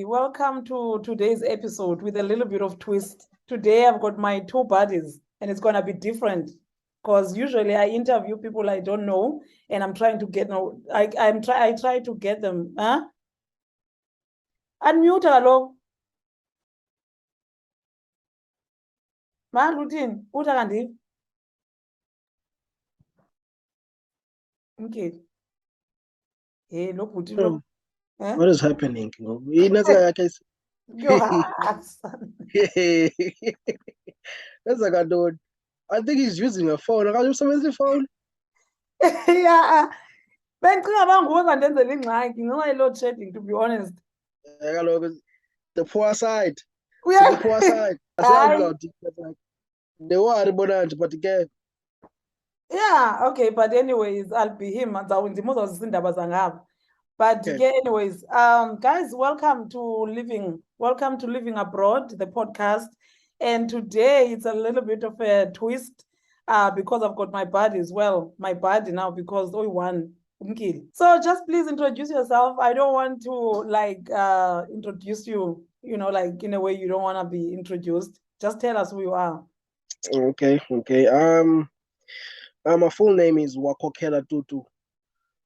Welcome to today's episode with a little bit of twist. Today I've got my two buddies and it's gonna be different because usually I interview people I don't know and I'm trying to get I try to get them. Huh? Unmute hello. Malutin, utakandi. Okay. Hey, look, what is happening? Your ass. That's like I don't. I think he's using a phone. I use someone's phone. Yeah. Bencinga banguwe ngandenzela ingxaki ngenxa ye-load shedding, to be honest. The poor side. Yeah. The poor side. They were but again. Yeah, okay, but anyways, I'll be him. But okay. Anyways, guys, welcome to Living Abroad, the podcast. And today it's a little bit of a twist because I've got my buddy as well. My buddy now because we won. So just please introduce yourself. I don't want to introduce you, like in a way you don't want to be introduced. Just tell us who you are. Okay. My full name is Wakho Tutu.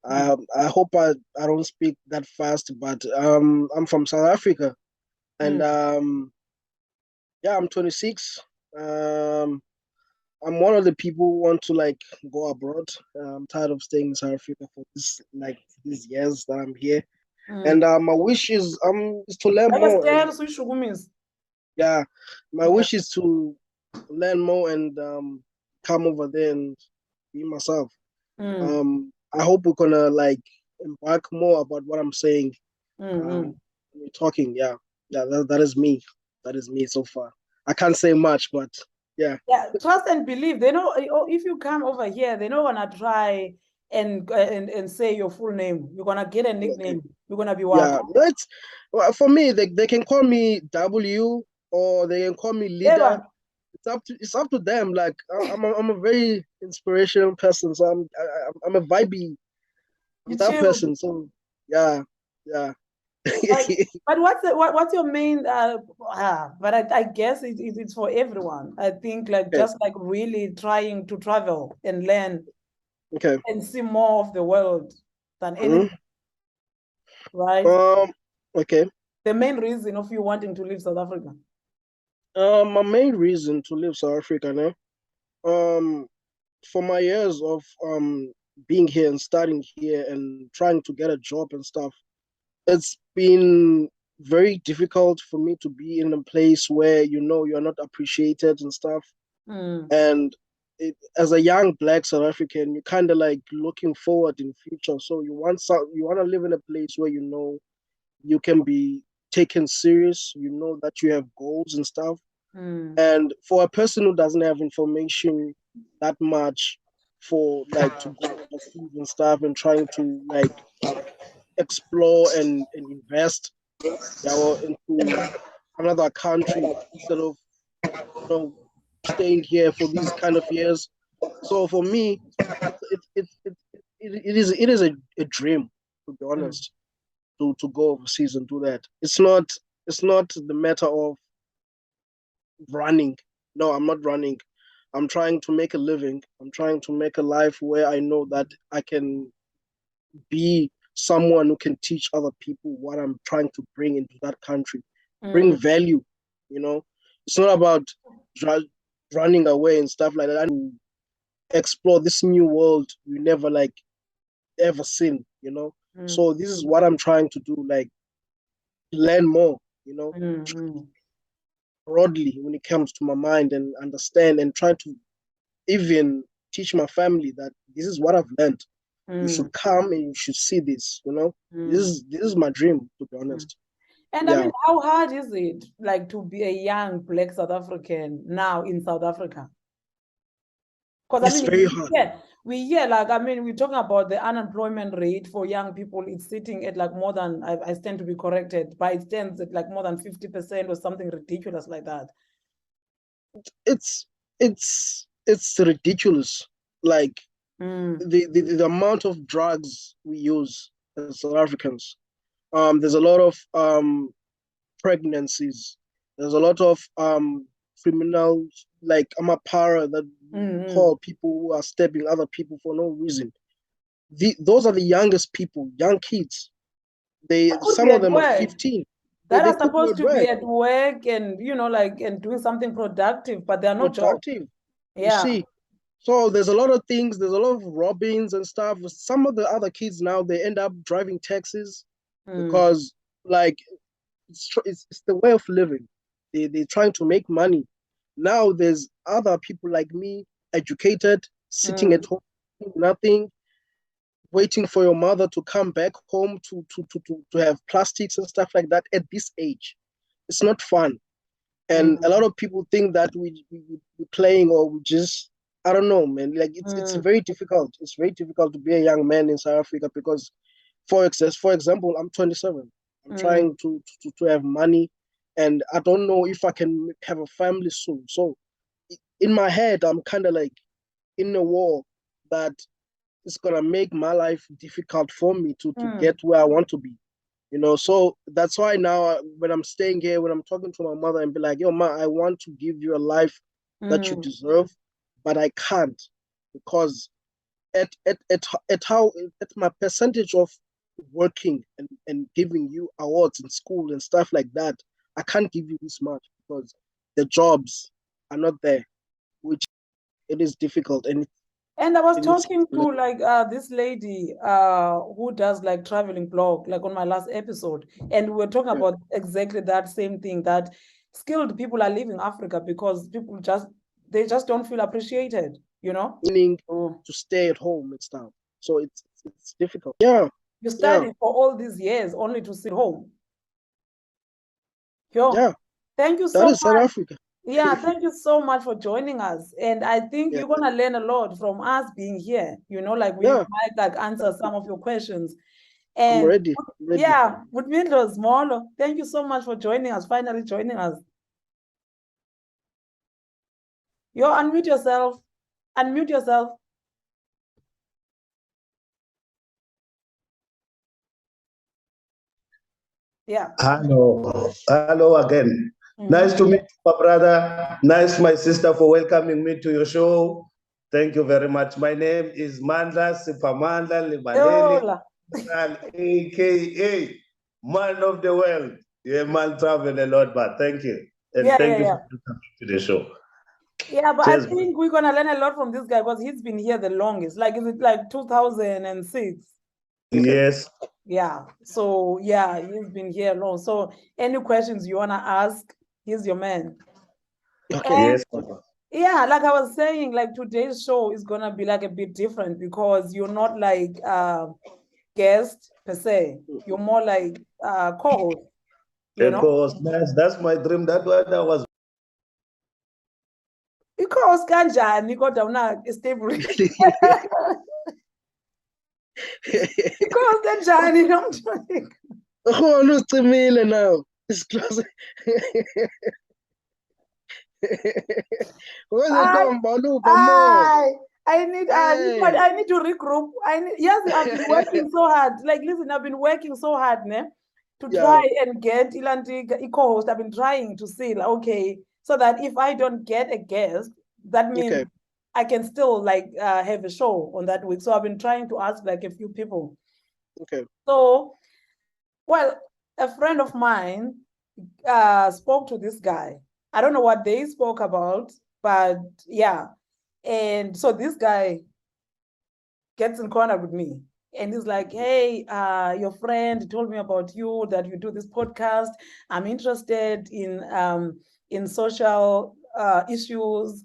I hope I don't speak that fast, but I'm from South Africa, and I'm 26. I'm one of the people who want to go abroad. I'm tired of staying in South Africa for these years that I'm here, and my wish is to learn more. Yeah, my wish is to learn more and come over there and be myself. I hope we're gonna embark more about what I'm saying. We're talking, that is me. That is me so far. I can't say much, but yeah. Trust and believe. They know if you come over here, they're not gonna try and say your full name. You're gonna get a nickname. You're gonna be Wakho. Yeah, for me. They can call me W or they can call me leader. It's up to them. Like I'm a very inspirational person, so I'm a vibey that person. So yeah. But what's your main? But I guess it's for everyone. I think just really trying to travel and learn, and see more of the world than anything, right? Okay. The main reason of you wanting to leave South Africa. My main reason to leave South Africa, for my years of being here and starting here and trying to get a job and stuff, it's been very difficult for me to be in a place where you're not appreciated and stuff. And as a young Black South African, you're kind of looking forward in future. So you want to live in a place where you can be taken serious, that you have goals and stuff. And for a person who doesn't have information that much for to go overseas and stuff and trying to explore and invest into another country instead of staying here for these kind of years. So for me, it is a dream, to be honest. To go overseas and do that. It's not the matter of running. No, I'm not running. I'm trying to make a living. I'm trying to make a life where I know that I can be someone who can teach other people what I'm trying to bring into that country. Bring value, It's not about running away and stuff like that. To explore this new world we never ever seen, So this is what I'm trying to do, learn more, broadly when it comes to my mind and understand and try to even teach my family that this is what I've learned. You should come and you should see this, This is my dream, to be honest. And I mean, how hard is it to be a young Black South African now in South Africa? Because it's very hard. We're talking about the unemployment rate for young people. It's sitting at more than, I stand to be corrected, but it stands at more than 50% or something ridiculous like that. It's ridiculous. The amount of drugs we use as South Africans. There's a lot of pregnancies. There's a lot of criminals like Amapara that call people who are stabbing other people for no reason. Those are the youngest people, young kids. Some of them are 15. That are supposed to be at work and, you know, like, and doing something productive, but they're not productive. Yeah. You see, so there's a lot of things. There's a lot of robbings and stuff. Some of the other kids now, they end up driving taxis because, like, it's the way of living. They're trying to make money. Now there's other people like me, educated, sitting at home, doing nothing, waiting for your mother to come back home to have plastics and stuff like that at this age. It's not fun. And a lot of people think that we're playing or we just, I don't know, man. Like it's very difficult. It's very difficult to be a young man in South Africa because, for example, I'm 27. I'm trying to have money, and I don't know if I can have a family soon. So in my head, I'm kind of like in a war that it's gonna make my life difficult for me to get where I want to be. You know, so that's why now when I'm staying here, when I'm talking to my mother and be like, yo, ma, I want to give you a life that you deserve, but I can't because at my percentage of working and giving you awards in school and stuff like that, I can't give you this much because the jobs are not there, which it is difficult. And I was talking to like this lady who does like traveling blog, like on my last episode, and we were talking about exactly that same thing, that skilled people are leaving Africa because people just don't feel appreciated, you know? Meaning to stay at home and stuff. So it's difficult. Yeah. You studied for all these years only to sit home. Yeah. Thank you so much. That is South Africa. Yeah, thank you so much for joining us. And I think you're going to learn a lot from us being here. You know, like we might like answer some of your questions. And I'm ready. Yeah, with Mandla Small, thank you so much for joining us, finally joining us. You unmute yourself. Unmute yourself. Yeah. Hello again. Nice to meet you, my brother. Nice, my sister, for welcoming me to your show. Thank you very much. My name is Mandla Sipamandla Libaleli, aka Man of the World. Yeah, man, travel a lot, but thank you. And thank you for coming to the show. Yeah, but I think we're going to learn a lot from this guy because he's been here the longest. Like, is it like 2006? Yes. Yeah. So, yeah, he's been here long. So, any questions you want to ask, he's your man. Okay. Yes. Yeah, like I was saying, like today's show is going to be like a bit different because you're not like guest per se. You're more like co-host. You know? Co-host. That's my dream. That's what I was. Because kanjani kodwa una stable. Because kanjani nomntwana. Oh, ucimile now. It's close. I need to regroup. I've been working so hard. Like, listen, I've been working so hard, ne, to try and get Ilanti co-host. I've been trying to see, like, okay, so that if I don't get a guest, that means I can still like have a show on that week. So I've been trying to ask like a few people. Okay. So, well, a friend of mine spoke to this guy. I don't know what they spoke about, but yeah. And so this guy gets in contact with me and he's like, hey, your friend told me about you, that you do this podcast. I'm interested in social issues.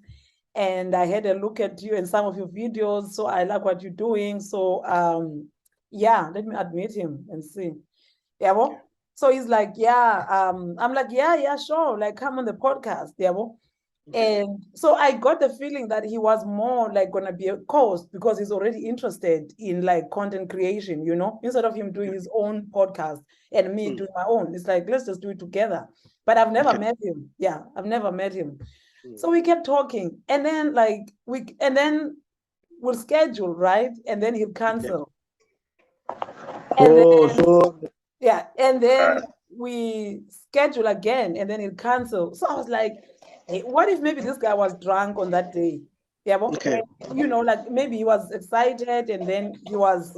And I had a look at you and some of your videos. So I like what you're doing. So yeah, let me admit him and see. Yeah, well, so he's like, yeah, I'm like, yeah, sure. Like, come on the podcast. Yeah, well. And so I got the feeling that he was more like going to be a host because he's already interested in like content creation, you know, instead of him doing his own podcast and me doing my own. It's like, let's just do it together. But I've never met him. Yeah, I've never met him. So we kept talking and then like we'll schedule, right? And then he'll cancel. And then we schedule again and then it cancel. So I was like, hey, what if maybe this guy was drunk on that day? Yeah, Okay. you know, like maybe he was excited and then he was,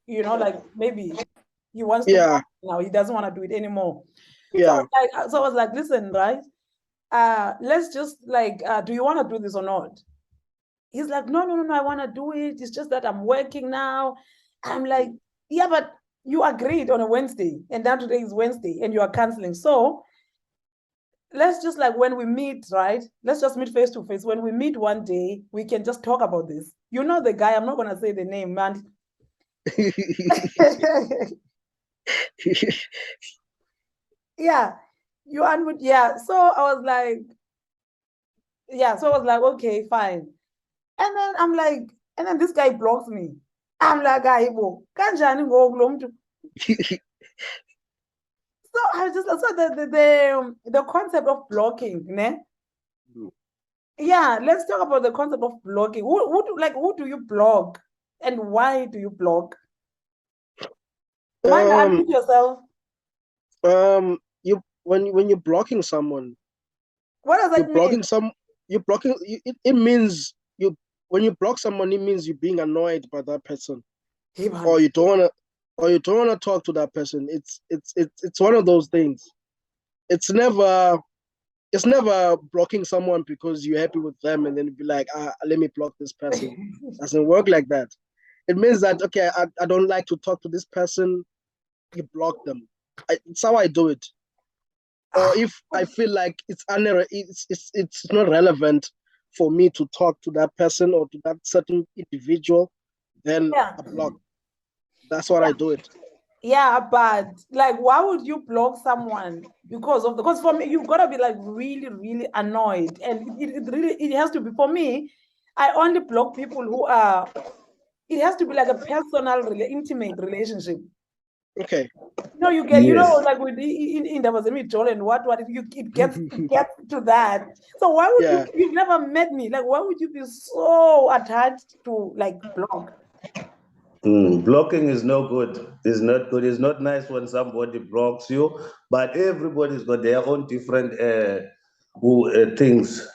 you know, like maybe he wants to now, he doesn't want to do it anymore. Yeah. So I was like, listen, right? Let's just like, do you want to do this or not? He's like, no, I want to do it. It's just that I'm working now. I'm like, yeah, but you agreed on a Wednesday and now today is Wednesday and you are canceling. So let's just like when we meet, right? Let's just meet face to face. When we meet one day, we can just talk about this. You know the guy, I'm not going to say the name, man. Yeah. So I was like, okay, fine. And then I'm like, and then this guy blocks me. I'm like, Aibo, kanjani ngoku lo mntu? So I was just the concept of blocking, ne? Yeah, let's talk about the concept of blocking. Who do you block, and why do you block? Unmute yourself. When you're blocking someone, what does that mean? It means when you block someone, it means you're being annoyed by that person, or you don't wanna talk to that person. It's one of those things. It's never blocking someone because you're happy with them and then be like, let me block this person. Doesn't work like that. It means that, okay, I don't like to talk to this person, you block them. It's how I do it. Or if I feel like it's not relevant for me to talk to that person or to that certain individual, then I block. That's what I do it. Yeah, but like, why would you block someone? Because for me, you've got to be like really, really annoyed, and it has to be, for me, I only block people who are. It has to be like a personal, intimate relationship. Okay. No, you get, you know, like with in there was a Joel and what it gets to that. So why would you've never met me? Like, why would you be so attached to like block? Blocking is no good. It's not good. It's not nice when somebody blocks you, but everybody's got their own different things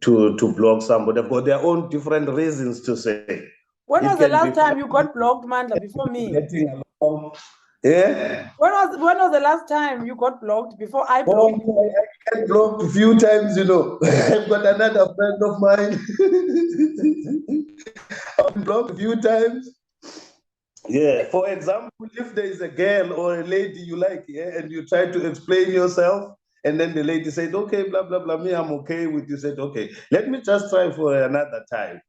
to block somebody. They've got their own different reasons to say. When was the last time you got blocked, Mandla, before me? Yeah. When was the last time you got blocked before I blocked? I get blocked a few times, you know. I've got another friend of mine. I've been blocked a few times. Yeah. For example, if there is a girl or a lady you like, and you try to explain yourself, and then the lady said, okay, blah, blah, blah, me, I'm okay with you. Said, okay, let me just try for another time.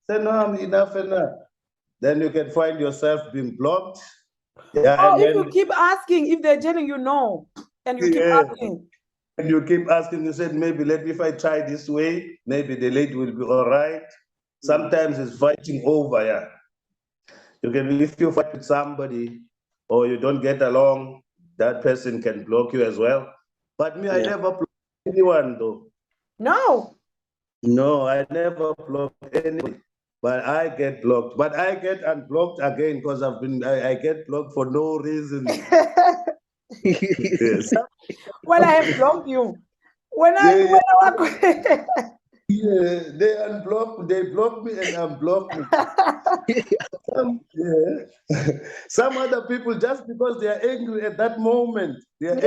Say, no, I'm enough. Then you can find yourself being blocked. Yeah, if you keep asking, if they're telling you no, and you keep asking. And you keep asking, you said, maybe if I try this way, maybe the lady will be all right. Sometimes it's fighting over, You can, if you fight with somebody or you don't get along, that person can block you as well. But me, I never block anyone though. No, I never blocked anybody. But I get blocked. But I get unblocked again because I get blocked for no reason. Yes. Well, I have blocked you. Yeah, they block me and unblock me. Some other people, just because they are angry at that moment, block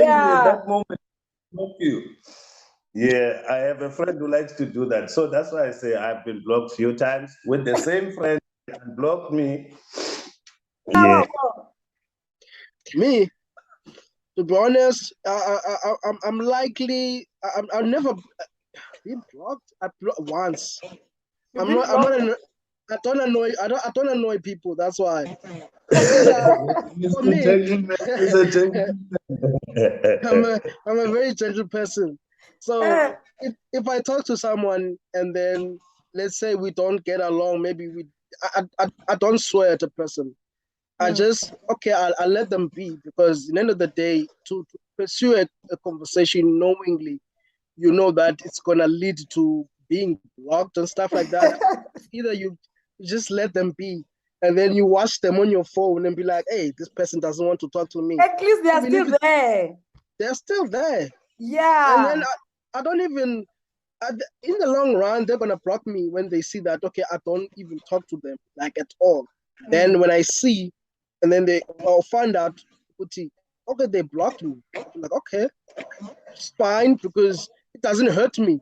you. Yeah, I have a friend who likes to do that. So that's why I say I've been blocked a few times with the same friend and blocked me. Yeah. Me, to be honest, I'm likely, I've never been blocked. I blocked once. I don't annoy people. That's why. For me, I'm a very gentle person. So if I talk to someone and then let's say we don't get along, maybe I don't swear at a person. I just I'll let them be, because at the end of the day, to pursue a conversation knowingly, you know that it's gonna lead to being blocked and stuff like that. Either you just let them be, and then you watch them on your phone and be like, hey, this person doesn't want to talk to me. At least they are still there. they're still there. Yeah. And then I don't even, in the long run, they're going to block me when they see that, okay, I don't even talk to them, like, at all. Then when I see, and then I'll find out, okay, they blocked me. I'm like, okay, it's fine, because it doesn't hurt me.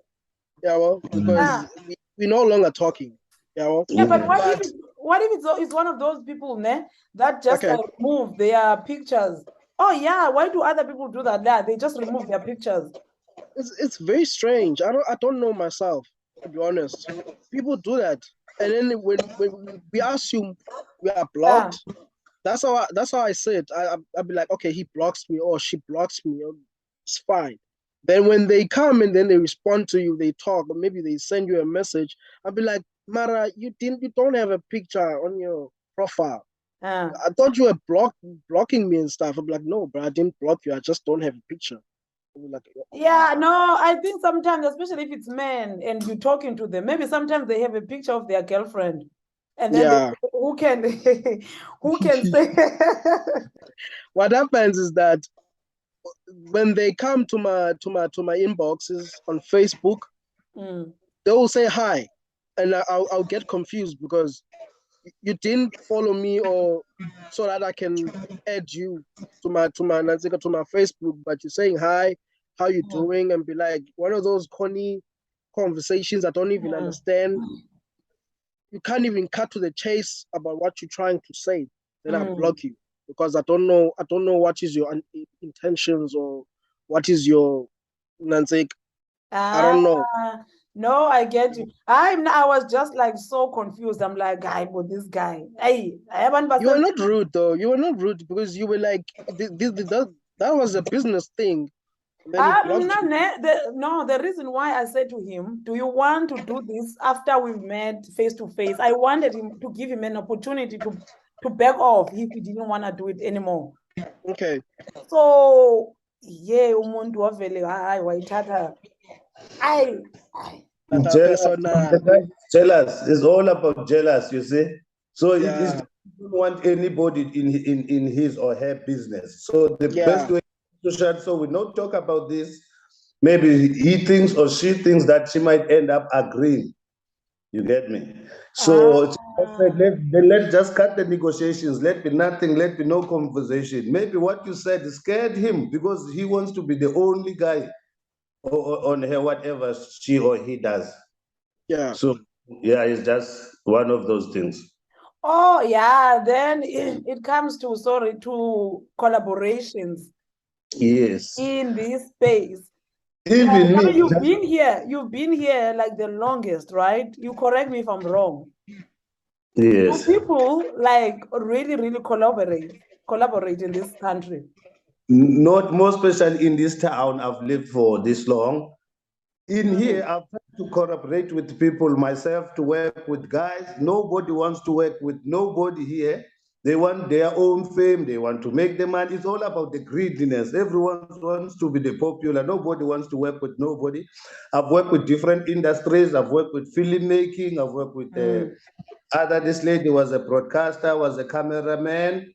Yeah, well, because we're no longer talking. Yeah, well. Yeah, but what if it's one of those people, ne, that just remove their pictures? Oh yeah, why do other people do that? Yeah, they just remove their pictures. It's very strange. I don't know myself, to be honest. People do that, and then when we assume we are blocked, that's how I say it. I'll be like, okay, he blocks me or she blocks me. It's fine. Then when they come and then they respond to you, they talk, or maybe they send you a message, I'll be like, Mara, you don't have a picture on your profile. I thought you were blocking me and stuff. I'm like, no, but I didn't block you. I just don't have a picture. Like, yeah, no, I think sometimes, especially if it's men and you're talking to them, maybe sometimes they have a picture of their girlfriend, and then who can say? What happens is that when they come to my inboxes on Facebook, they will say hi, and I'll get confused because you didn't follow me or so that I can add you to my Facebook, but you're saying hi, how you doing, and be like one of those corny conversations I don't even understand. You can't even cut to the chase about what you're trying to say. Then I block you because I don't know what is your intentions or what is your I don't know. No, I get you. I was just like so confused. I'm like, but this guy. Hey, I haven't. You were not rude though. You were not rude because you were like, that was a business thing. The reason why I said to him, do you want to do this after we met face to face? I wanted him to give him an opportunity to back off if he didn't want to do it anymore. Okay. So yeah, umuntu wavele hayi wayithatha. Jealous. It's all about jealous, you see. So it is, don't want anybody in his or her business. So the best way to shut, so we not talk about this. Maybe he thinks or she thinks that she might end up agreeing. You get me? So let's just cut the negotiations. Let be nothing. Let be no conversation. Maybe what you said scared him because he wants to be the only guy on her, whatever she or he does. Yeah. So yeah, it's just one of those things. Oh yeah, then it comes to collaborations. Yes. In this space. Even me. You've been here like the longest, right? You correct me if I'm wrong. Yes. Do people like really, really collaborate in this country? Not more especially in this town I've lived for this long. In here, I've tried to collaborate with people, myself, to work with guys. Nobody wants to work with nobody here. They want their own fame. They want to make the money. It's all about the greediness. Everyone wants to be the popular. Nobody wants to work with nobody. I've worked with different industries. I've worked with filmmaking. I've worked with this lady was a broadcaster, was a cameraman.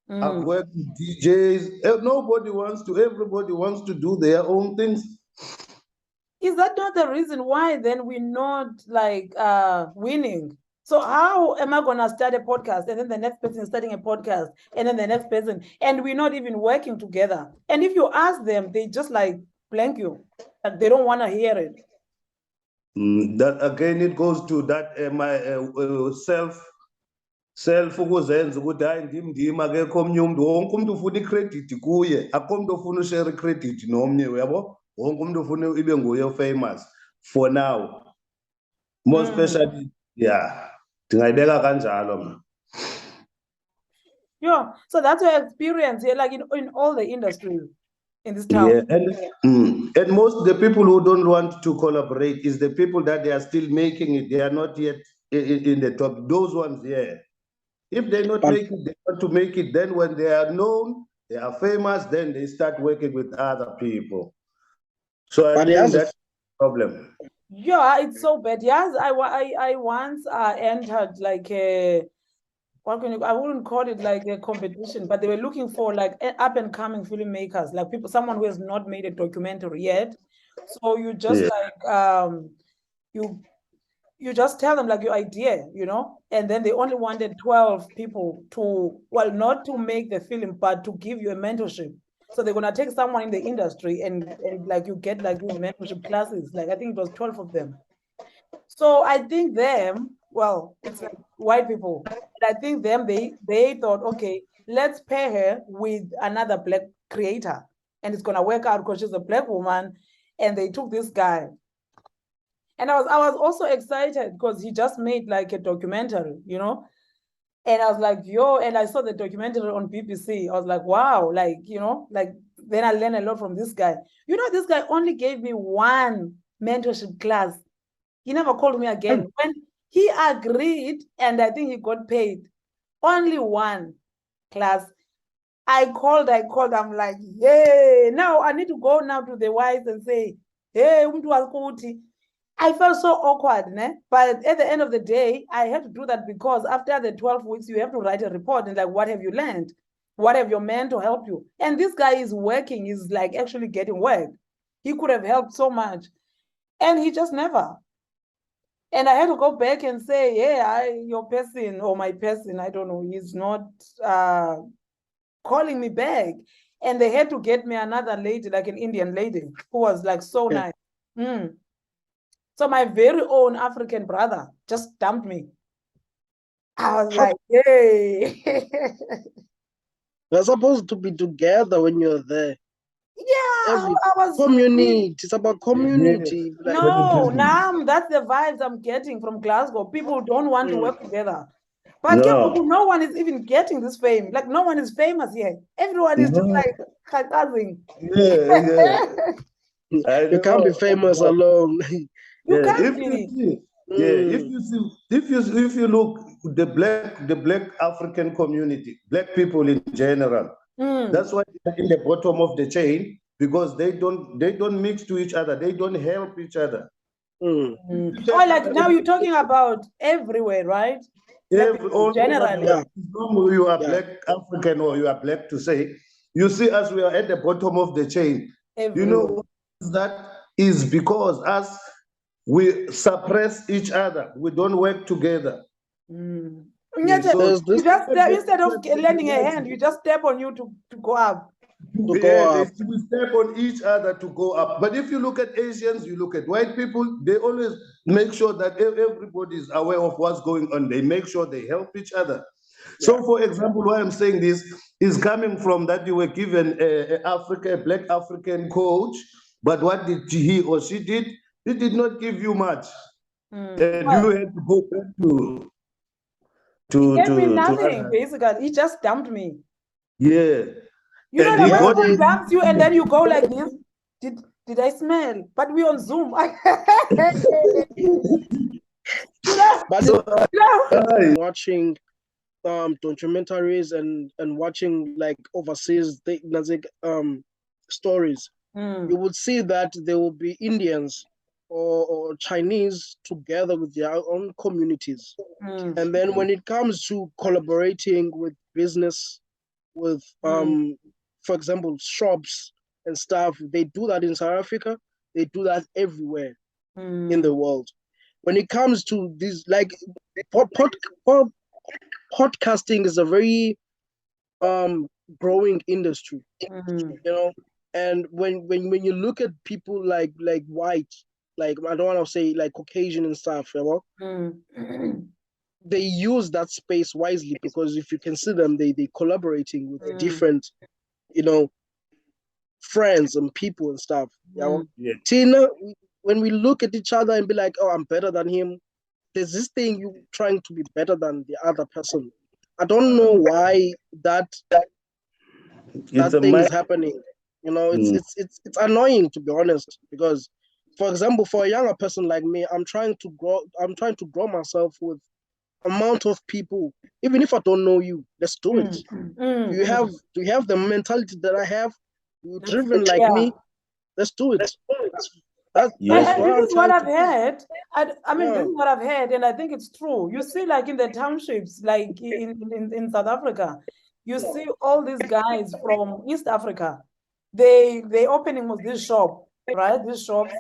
I've worked with DJs. Everybody wants to do their own things. Is that not the reason why then we're not like winning? So how am I gonna start a podcast and then the next person is starting a podcast and then the next person and we're not even working together? And if you ask them, they just like blank you. Like they don't want to hear it. That again, it goes to that my self ukuzenza ukuthi hayi ndim akekho omnye umuntu wonke umuntu ufuna icredit kuye akho umuntu ofuna ushare credit nomnye uyabo wonke umuntu ufuna ibe nguye famous for now more especially ndingayibeka kanjalo mna. Yeah, so that's your experience here, like in all the industries in this town. Yeah, and most the people who don't want to collaborate is the people that they are still making it. They are not yet in the top. Those ones, if they're not making it, they want to make it. Then when they are known, they are famous, then they start working with other people. So I think that's the problem. Yeah, it's so bad. Yes, I once entered like I wouldn't call it like a competition, but they were looking for like up and coming filmmakers, like someone who has not made a documentary yet. So you just you just tell them like your idea, and then they only wanted 12 people to, well, not to make the film, but to give you a mentorship. So they're gonna take someone in the industry and like you get like doing mentorship classes. Like I think it was 12 of them. So I think them, well, it's like white people. And I think them, they thought, okay, let's pair her with another black creator. And it's gonna work out because she's a black woman. And they took this guy. And I was also excited because he just made like a documentary, And I was like, yo, and I saw the documentary on BBC. I was like, wow, like, like then I learned a lot from this guy. This guy only gave me one mentorship class. He never called me again. When he agreed, and I think he got paid, only one class. I called. I'm like, yay. Now I need to go now to the wives and say, hey, I felt so awkward, but at the end of the day, I had to do that because after the 12 weeks, you have to write a report and like, what have you learned? What have your mentor helped you? And this guy is working, he's like actually getting work. He could have helped so much. And he just never. And I had to go back and say, yeah, your person or my person, I don't know, he's not calling me back. And they had to get me another lady, like an Indian lady, who was like so nice. So my very own African brother just dumped me. I was like, hey. We're supposed to be together when you're there. Yeah, I was community. It's about community. Like, no, now that's the vibes I'm getting from Glasgow. People don't want to work together. But no one is even getting this fame. Like no one is famous here. Everyone is just like cousin. You can't be famous alone. You can't be. If you look the black African community, black people in general, that's why they're in the bottom of the chain, because they don't mix to each other, they don't help each other. Oh, like now you're talking about everywhere, right? Generally, you are black African or you are black to say, you see us, we are at the bottom of the chain. Everywhere. That is because us, we suppress each other. We don't work together. So instead of lending a hand, you just step on you to go up. We step on each other to go up. But if you look at Asians, you look at white people, they always make sure that everybody is aware of what's going on. They make sure they help each other. So, for example, why I'm saying this is coming from that you were given a black African coach, but what did he or she did? He did not give you much, and you had to go back he gave me nothing. Basically, he just dumped me. Yeah, you know when someone dumps you and then you go like this. Did I smell? But we on Zoom. Watching documentaries and watching like overseas stories, you would see that there will be Indians or Chinese together with their own communities. And then when it comes to collaborating with business, with for example, shops and stuff, they do that in South Africa, they do that everywhere in the world. When it comes to this, like podcasting is a very growing industry, and when you look at people like white, like I don't want to say like Caucasian and stuff, they use that space wisely, because if you can see them, they collaborating with different, friends and people and stuff. Tina, when we look at each other and be like, oh, I'm better than him, there's this thing, you trying to be better than the other person. I don't know why that thing is happening. It's annoying, to be honest, because, for example, for a younger person like me, I'm trying to grow myself with amount of people. Even if I don't know you, let's do it. Do you have the mentality that I have? You're driven like me. Let's do it. This is what I've heard. I mean, this is what I've heard, and I think it's true. You see, like in the townships, like in South Africa, you see all these guys from East Africa. They opening with this shop, right? These shops.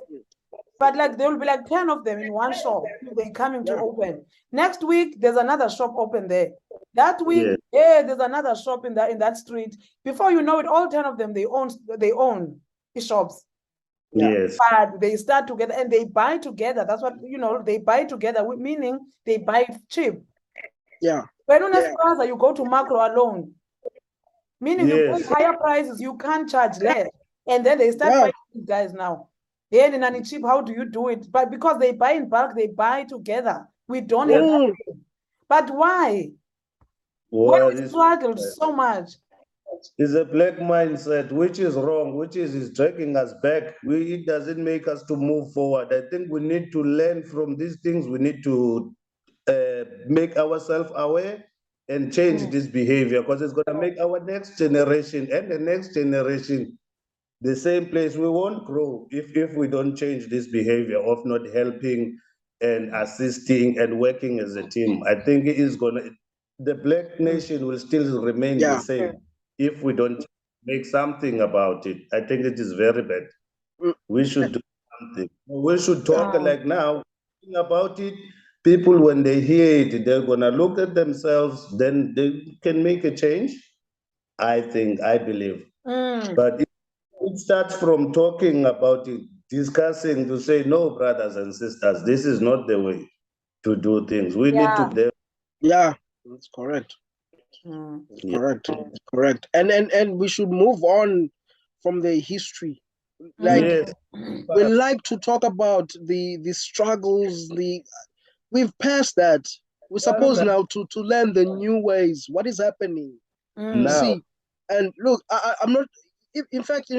But like there will be like 10 of them in one shop. They're coming to open. Next week, there's another shop open there. That week, there's another shop in that street. Before you know it, all 10 of them they own the shops. Yes. But they start together and they buy together. That's what they buy together, meaning they buy cheap. Yeah. When on a plaza, you go to macro alone. Meaning you pay higher prices, you can't charge less. And then they start fighting these guys now. They're in any cheap, how do you do it? But because they buy in bulk, they buy together. We don't have that. But why? Well, we struggled so much. It's a black mindset, which is wrong, which is dragging us back. It doesn't make us to move forward. I think we need to learn from these things. We need to make ourselves aware and change this behavior, because it's going to make our next generation and the next generation the same place. We won't grow if we don't change this behavior of not helping and assisting and working as a team. I think it is the black nation will still remain the same if we don't make something about it. I think it is very bad. We should do something. We should talk like now about it. People, when they hear it, they're gonna look at themselves, then they can make a change. I believe. But it starts from talking about it, discussing, to say, no, brothers and sisters, this is not the way to do things. We need to. Yeah, that's correct. Correct. And we should move on from the history. Like we like to talk about the struggles. We've passed that. We're supposed now to learn the new ways. What is happening? See, and look, I'm not. In fact,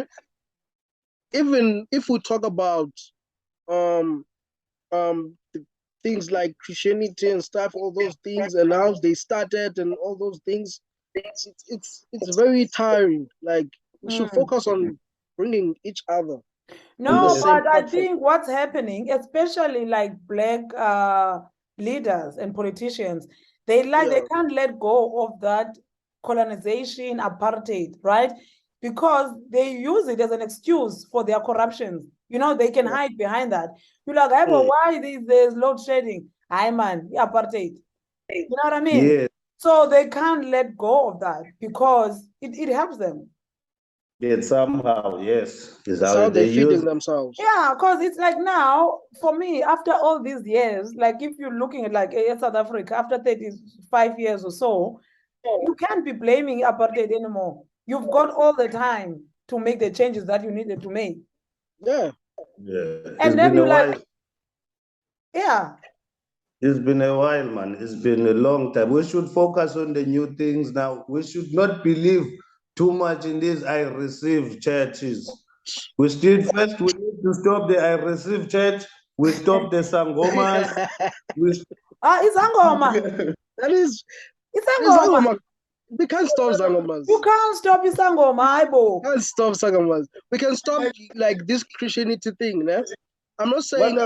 even if we talk about things like Christianity and stuff, all those things, and how they started and all those things, it's very tiring. Like we should focus on bringing each other. No, but I think what's happening, especially like black leaders and politicians, they can't let go of that colonization, apartheid, right? Because they use it as an excuse for their corruptions. They can hide behind that. You're like, hey, but why there's load shedding? Aye, man, apartheid. You know what I mean? Yeah. So they can't let go of that because it helps them. Yeah, somehow, yes. It's how they're feeding themselves. Yeah, because it's like now, for me, after all these years, like if you're looking at like South Africa, after 35 years or so, you can't be blaming apartheid anymore. You've got all the time to make the changes that you needed to make. Yeah. And then you're like, It's been a while, man. It's been a long time. We should focus on the new things now. We should not believe too much in these I receive churches. We need to stop the I receive church. We stop the sangomas. It's Sangoma. It's Sangoma. We can't stop sangomas. You can't stop Sangoma, Ibo. Can't stop sangomas. We can stop like this Christianity thing, né? I'm not saying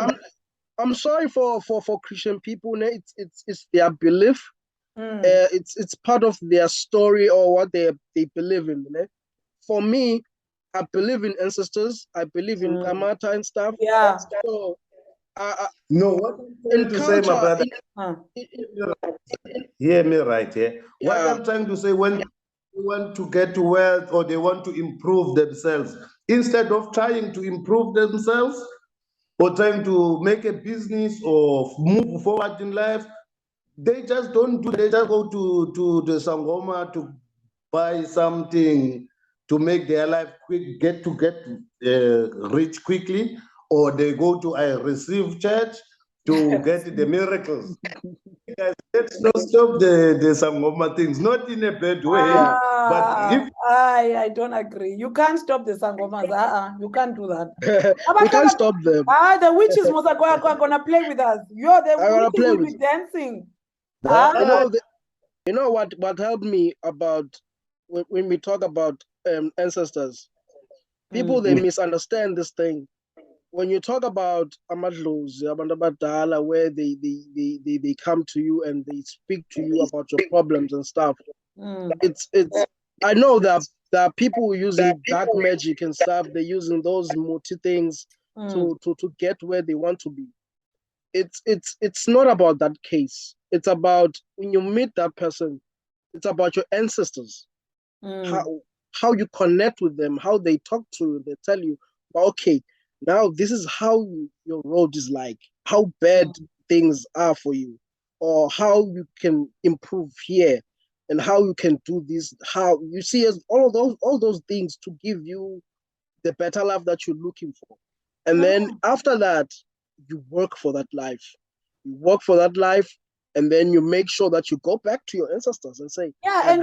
I'm sorry for Christian people, né? It's their belief. It's part of their story or what they believe in, né? For me, I believe in ancestors. I believe in Kamata and stuff. Yeah. So, no, what I'm trying to say, my brother, hear me right here. What I'm trying to say, when they want to get to wealth or they want to improve themselves, instead of trying to improve themselves or trying to make a business or move forward in life, they just don't do. They just go to the Sangoma to buy something to make their life quick, get rich quickly, or they go to a receive church to get the miracles. Guys, let's not stop the Sangoma things, not in a bad way. But if I don't agree. You can't stop the Sangomas. You can't do that. We can't stop them. The witches are gonna play with us. The witches will be dancing. You know what helped me about when we talk about ancestors? People they misunderstand this thing. when you talk about amadlozi, abantu abadala, where they come to you and they speak to you about your problems and stuff, it's I know that there are people using dark magic and stuff. They're using those multi things to get where they want to be. It's not about that case. It's about when you meet that person, it's about your ancestors. How you connect with them, how they talk to you, they tell you, okay, now this is how your road is like, how bad things are for you, or how you can improve here, and how you can do this, how you see as all those things to give you the better life that you're looking for. And then after that, you work for that life. You work for that life, and then you make sure that you go back to your ancestors and say, and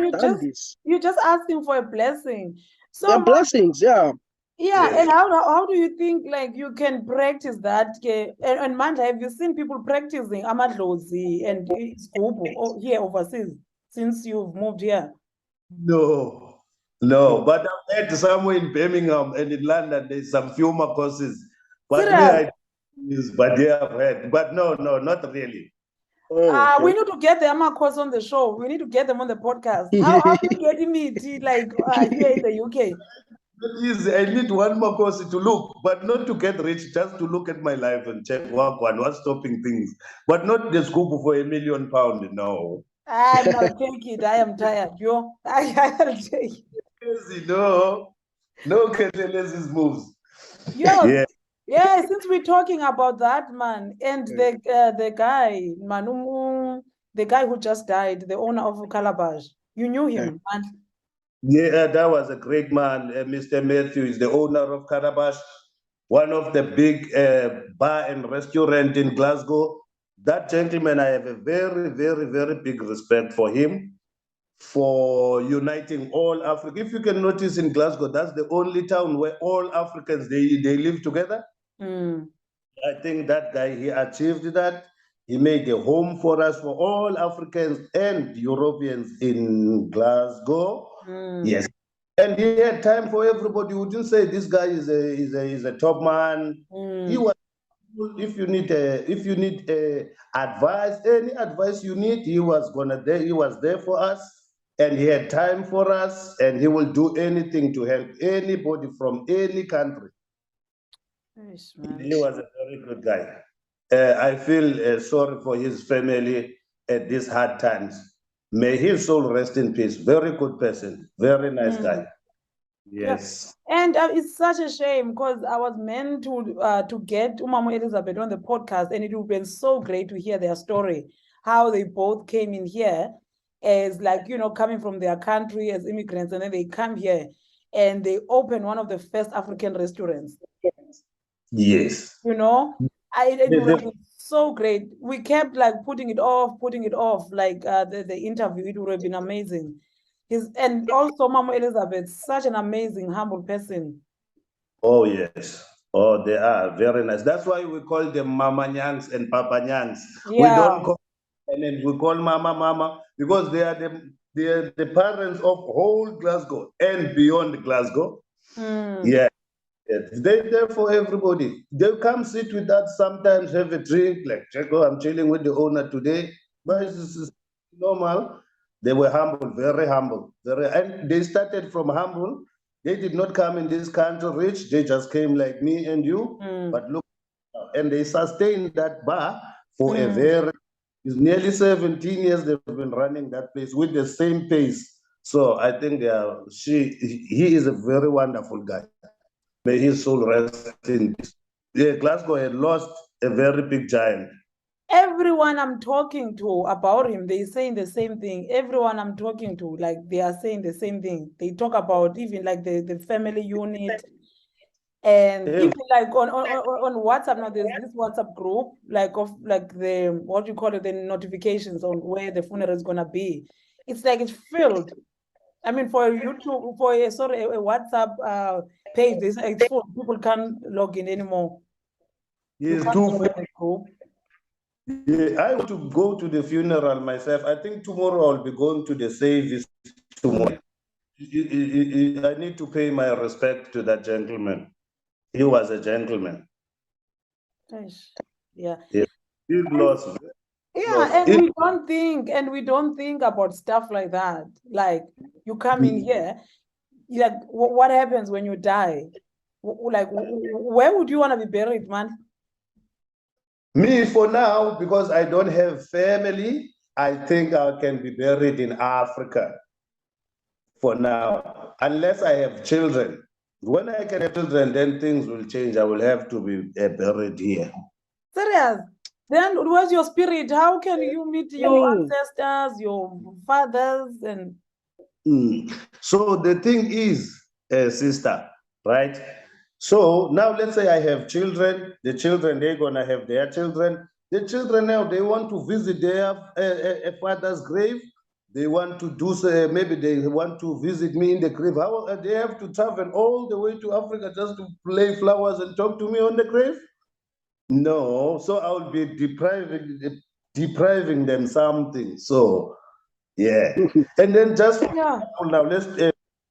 you're just asking for a blessing. So blessings, yeah. Yeah, yes. And how do you think like you can practice that? And Mandla, have you seen people practicing amadlozi and isgubu here overseas since you've moved here? No, but I've heard somewhere in Birmingham and in London there's some humor courses. But I've heard. But no, not really. We need to get the Ama course on the show. We need to get them on the podcast. How do you get me like here in the UK? Easy. I need one more course to look, but not to get rich, just to look at my life and check what's stopping things. But not the scoop for £1 million, no. I'll take it. I am tired. I'll take it. No Ketelesi's moves. Yeah, since we're talking about that, man, and the guy, Manumu, the guy who just died, the owner of Calabash, you knew him, man. Yeah, that was a great man. Mr. Mathew is the owner of Calabash, one of the big bar and restaurant in Glasgow. That gentleman, I have a very, very, very big respect for him, for uniting all Africa. If you can notice in Glasgow, that's the only town where all Africans, they live together. I think that guy, he achieved that. He made a home for us, for all Africans and Europeans in Glasgow. Yes. And he had time for everybody. You wouldn't say this guy is a top man. He was, if you need advice, any advice you need, he was there for us, and he had time for us, and he will do anything to help anybody from any country. Nice, man. He was a very good guy. I feel sorry for his family at these hard times. May his soul rest in peace. Very good person. Very nice guy. Yes. Yeah. And it's such a shame because I was meant to get Umama Elizabeth on the podcast, and it would have been so great to hear their story, how they both came in here as coming from their country as immigrants, and then they come here and they open one of the first African restaurants. Yes. It would have been so great. We kept putting it off, the interview. It would have been amazing. And also Mama Elizabeth, such an amazing, humble person. Oh, yes. Oh, they are very nice. That's why we call them Mama Nyangs and Papa Nyangs. Yeah. We don't call, and then we call Mama, because they are the parents of whole Glasgow and beyond Glasgow. Yeah. They're there for everybody. They come sit with us sometimes, have a drink, like, Checo, I'm chilling with the owner today. But it's normal. They were humble, very humble. And they started from humble. They did not come in this country rich. They just came like me and you. But look, and they sustained that bar for it's nearly 17 years they've been running that place with the same pace. So I think he is a very wonderful guy. May his soul rest in peace. Yeah, Glasgow had lost a very big giant. Everyone I'm talking to about him, they're saying the same thing. Everyone I'm talking to, they are saying the same thing. They talk about even the family unit. And even on WhatsApp now, there's this WhatsApp group the what you call it, the notifications on where the funeral is gonna be. It's it's filled. I mean, for YouTube, a WhatsApp page, it's full. People can't log in anymore. Yes, yeah, I want to go to the funeral myself. I think tomorrow I'll be going to the service tomorrow. I need to pay my respect to that gentleman. He was a gentleman. Yeah. Yeah. Big loss. Yeah, and we don't think about stuff like that. Like you come in here, like what happens when you die? Like where would you want to be buried, man? Me, for now, because I don't have family, I think I can be buried in Africa for now, unless I have children. When I can have children, then things will change. I will have to be buried here. Serious? Then where's your spirit? How can you meet your ancestors, your fathers, and So the thing is, sister, right? So now let's say I have children, the children, they're gonna have their children. The children now, they want to visit their father's grave. They want to do, maybe they want to visit me in the grave. How they have to travel all the way to Africa just to lay flowers and talk to me on the grave? No, so I'll be depriving them something. So yeah, and then just now let's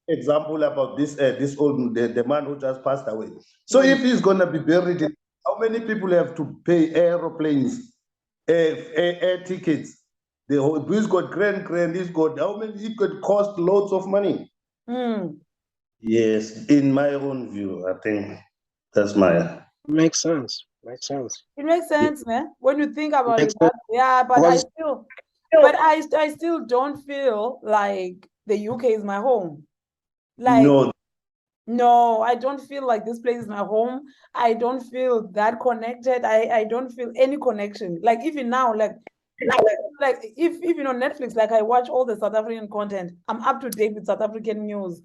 example about this old the man who just passed away. So if he's gonna be buried, how many people have to pay aeroplanes, air tickets? He's got grand. He's got how many? It could cost loads of money. Yes, in my own view, I think that's my. Makes sense. Makes sense. It makes sense, man. When you think about it, yeah. But I still don't feel like the UK is my home. Like no, I don't feel like this place is my home. I don't feel that connected. I don't feel any connection. Like even now, like if even on Netflix, like I watch all the South African content. I'm up to date with South African news.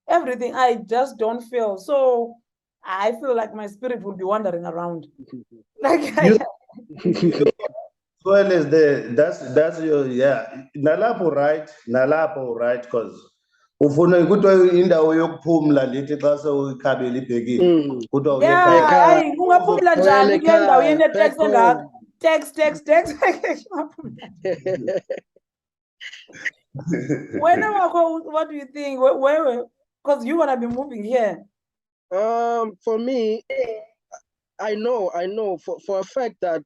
Everything. I just don't feel so. I feel like my spirit will be wandering around. Like well as that's your nalapho right because ufuna ukuthi indawo yokuphumla lithi xa sewukhabela ibhekile kuthiwa hayi ungaphumla njani kule ndawo yenetext engaka text what do you think where because you're gonna be moving here? For me, I know for a fact that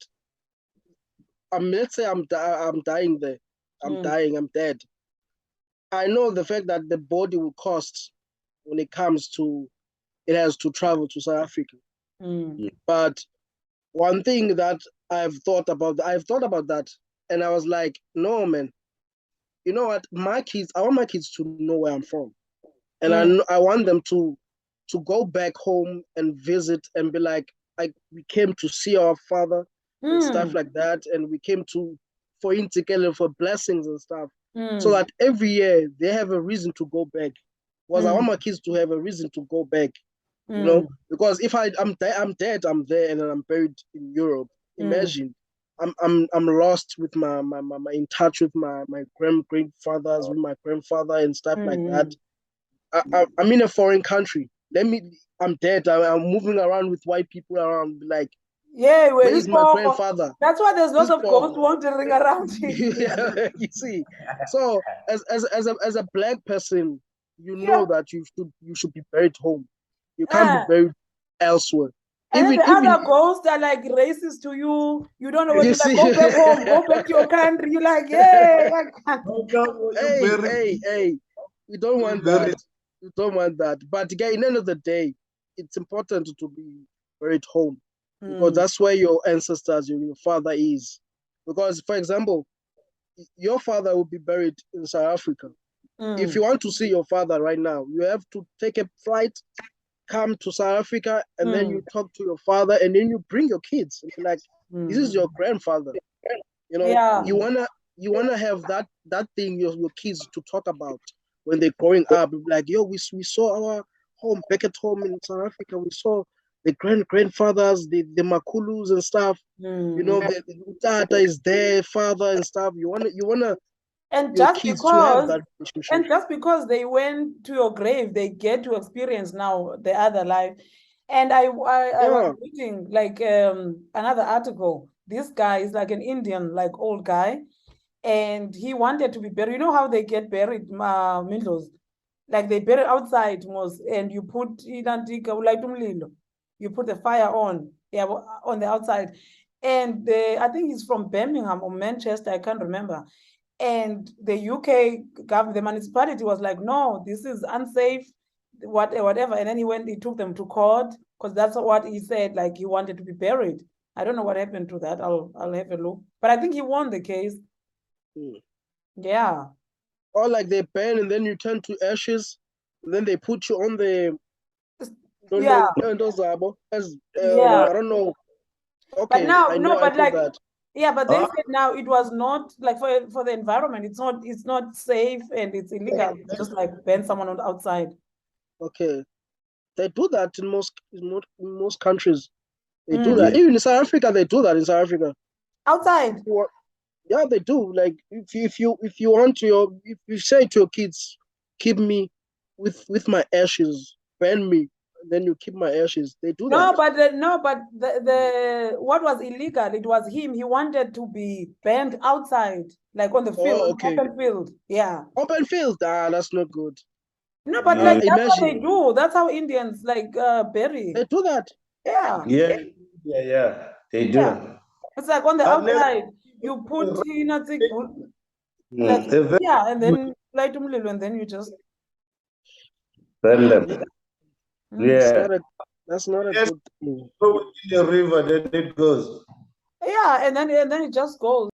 let's say I'm dying there. I'm dying, I'm dead. I know the fact that the body will cost when it comes to it has to travel to South Africa. But one thing that I've thought about that, and I was like, no, man, you know what? I want my kids to know where I'm from. And I want them to go back home and visit and be like, we came to see our father and stuff like that, and we came for Intikele for blessings and stuff, so that every year they have a reason to go back. Because I want my kids to have a reason to go back, you know. Because if I'm dead, I'm there, and then I'm buried in Europe. Imagine, I'm lost with my in touch with my grandfathers, with my grandfather and stuff like that. I'm in a foreign country. I'm dead. I'm moving around with white people around, like, yeah, where is my grandfather? That's why there's lots of ghosts wandering around. Yeah, you see. So as a black person, you know that you should be buried home. You can't be buried elsewhere. And even the other ghosts are like racist to you. You don't know what to like. Go back home. Go back to your country. You're like, yeah. Hey. We don't want that. You don't want that. But again, at the end of the day, it's important to be buried home, because that's where your ancestors, your father is. Because, for example, your father will be buried in South Africa. If you want to see your father right now, you have to take a flight, come to South Africa, and then you talk to your father, and then you bring your kids. And you're like, this is your grandfather. You know, you wanna have that thing your kids to talk about. When they're growing up, like, yo, we saw our home back at home in South Africa. We saw the grandfathers, the Makulus and stuff. You know, the Tata is there, father and stuff. You wanna, and just because they went to your grave, they get to experience now the other life. And I was reading like another article. This guy is like an Indian, like old guy. And he wanted to be buried. You know how they get buried, Mindlos? Like they bury outside most, and you put you put the fire on, Yeah, on the outside. And I think he's from Birmingham or Manchester, I can't remember. And the UK government, the municipality was like, no, this is unsafe, whatever. And then he took them to court because that's what he said, like he wanted to be buried. I don't know what happened to that. I'll have a look. But I think he won the case. Yeah. Or like they burn and then you turn to ashes, and then they put you on the Yeah. I Yeah. don't know. Okay, But now, I no, know but like, that. yeah, but they said now it was not like for the environment. It's not safe and it's illegal. Just like ban someone on the outside. Okay, they do that in most countries. They do that. Even in South Africa, they do that in South Africa. Outside. Yeah, they do. Like if you want to, if you say to your kids, keep me with my ashes, burn me, and then you keep my ashes. They do that. But the what was illegal? It was him. He wanted to be burned outside, like on the field, open field. Yeah. Open field. That's not good. No, but like that's what they do. That's how Indians like bury. They do that. Yeah. Yeah. They do. Yeah. It's like on the outside. You put and then light and then you just burn them. Yeah. That's not a good thing. Throw it in the river, then it goes. Yeah, and then it just goes.